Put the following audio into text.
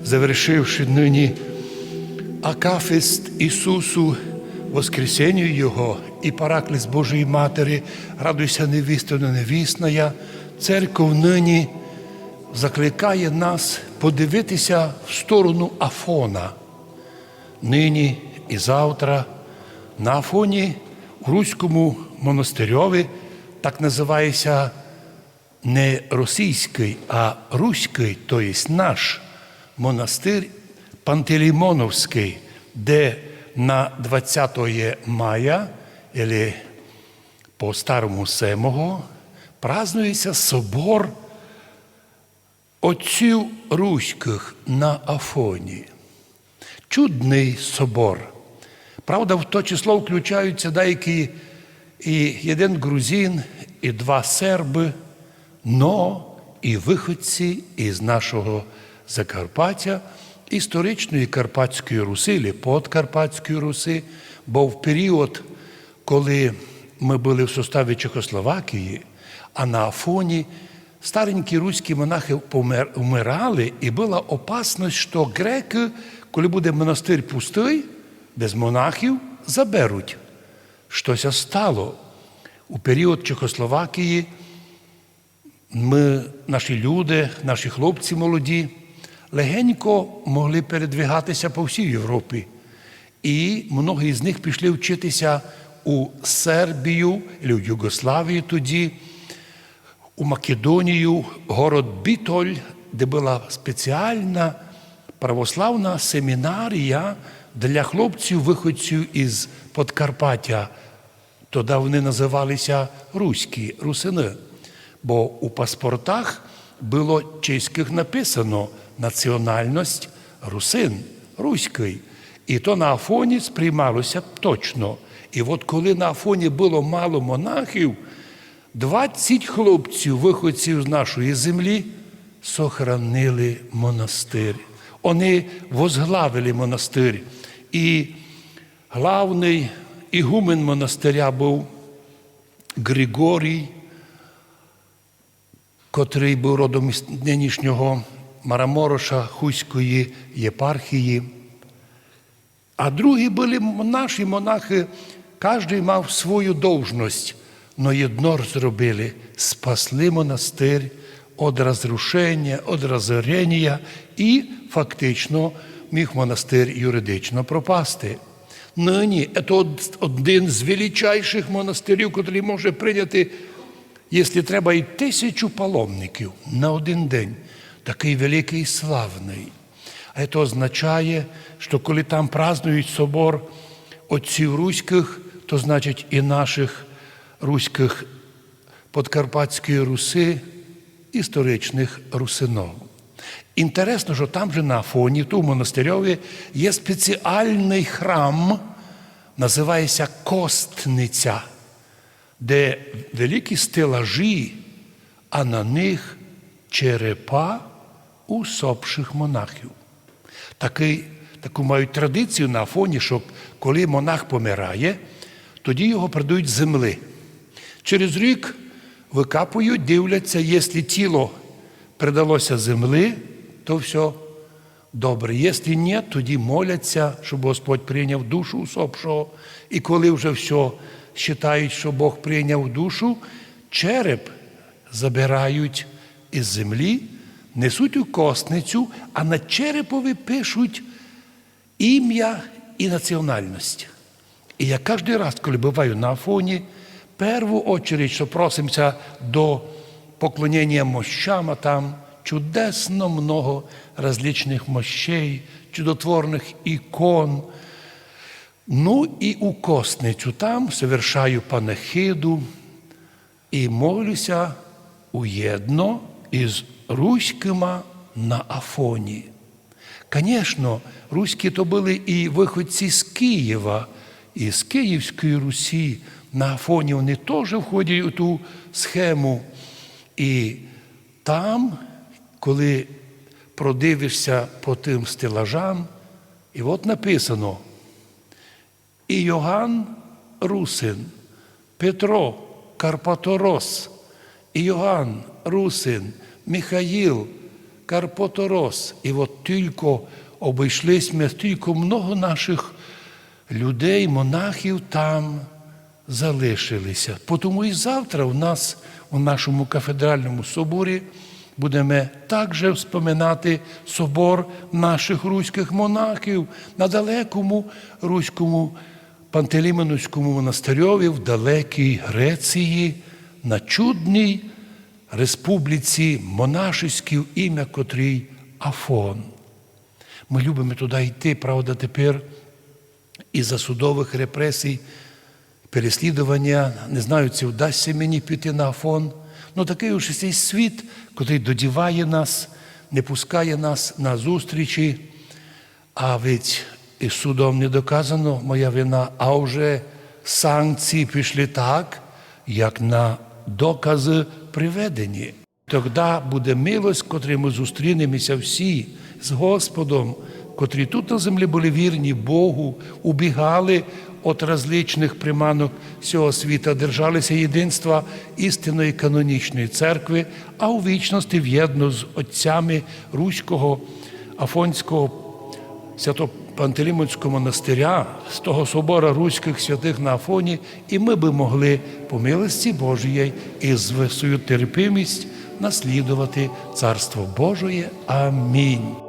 Завершивши нині Акафист Ісусу, воскресенню Його і Параклис Божої Матері, радуйся, невістина невісная, церков нині закликає нас подивитися в сторону Афона. Нині і завтра на Афоні, у Руському монастирьові, так називається не російський, а руський, тобто наш монастир Пантелеймоновський, де на 20 мая, або по-старому 7, празднується собор отців руських на Афоні. Чудний собор. Правда, в то число включаються деякі і один грузин, і 2 серби, но і виходці із нашого Закарпаття, історичної Карпатської Руси, або Подкарпатської Руси, бо в період, коли ми були в составі Чехословакії, а на Афоні старенькі руські монахи вмирали, і була опасність, що греки, коли буде монастир пустий, без монахів, заберуть. Щося стало. У період Чехословакії наші люди, наші хлопці молоді, легенько могли передвигатися по всій Європі. І многі з них пішли вчитися у Сербію, або в Югославію тоді, у Македонію, город Бітоль, де була спеціальна православна семінарія для хлопців-виходців із Подкарпаття. Тоді вони називалися руські, русини, бо у паспортах було чеських написано національність русин, руський. І то на Афоні сприймалося точно. І от коли на Афоні було мало монахів, 20 хлопців, виходців з нашої землі, сохранили монастир. Вони возглавили монастир. І главний ігумен монастиря був Григорій, котрий був родом із нинішнього Марамороша, Хуської єпархії. А другі були наші монахи, кожен мав свою должність, но єдно зробили – спасли монастир від розрушення, від розорення, і фактично міг монастир юридично пропасти. Нині це один з величайших монастирів, який може прийняти, якщо треба, і 1000 паломників на один день. Такий великий і славний. А це означає, що коли там празднують собор отців руських, то значить і наших руських Подкарпатської Руси, історичних русинов. Інтересно, що там же на Афоні, тут в монастирьові, є спеціальний храм, називається Костниця, де великі стелажі, а на них черепа усопших монахів. Таку мають традицію на Афоні, що коли монах помирає, тоді його передають з земли. Через рік викапують, дивляться, якщо тіло передалося землі, то все добре. Якщо ні, тоді моляться, щоб Господь прийняв душу усопшого. І коли вже все вважають, що Бог прийняв душу, череп забирають із землі, несуть у костницю, а на черепові пишуть ім'я і національність. І я кожен раз, коли буваю на Афоні, в першу чергу, що просимося до поклонення мощам, а там чудесно много различних мощей, чудотворних ікон. Ну і у костницю там совершаю панахиду і молюся уєдно із руськими на Афоні. Звісно, руські то були і виходці з Києва, і з Київської Русі. На Афоні вони теж входять у ту схему. І там, коли продивишся по тим стелажам, і от написано: і Йоганн Русин, Петро Карпаторос, і Йоганн Русин, Михаїл Карпоторос. І от тільки обійшлись ми, тільки много наших людей, монахів там залишилися. Тому і завтра у нас, у нашому кафедральному соборі, будемо також вспоминати собор наших руських монахів на далекому руському Пантелеймоновському монастирьові в далекій Греції, на чудній республіці монашеській, ім'я котрій Афон. Ми любимо туди йти, правда, тепер із-за судових репресій, переслідування, не знаю, чи вдасться мені піти на Афон. Ну такий уж цей світ, який додіває нас, не пускає нас на зустрічі, а ведь і судом не доказано моя вина, а вже санкції пішли так, як на докази приведені. Тоді буде милость, котрій ми зустрінемося всі з Господом, котрі тут на землі були вірні Богу, убігали від различних приманок цього світа, держалися єдинства істинної канонічної церкви, а у вічності в'єдно з отцями Руського, Афонського, Свято-Пантелеймонського монастиря, з того собора руських святих на Афоні, і ми би могли по милості Божої і з свою терпимість наслідувати Царство Божоє. Амінь.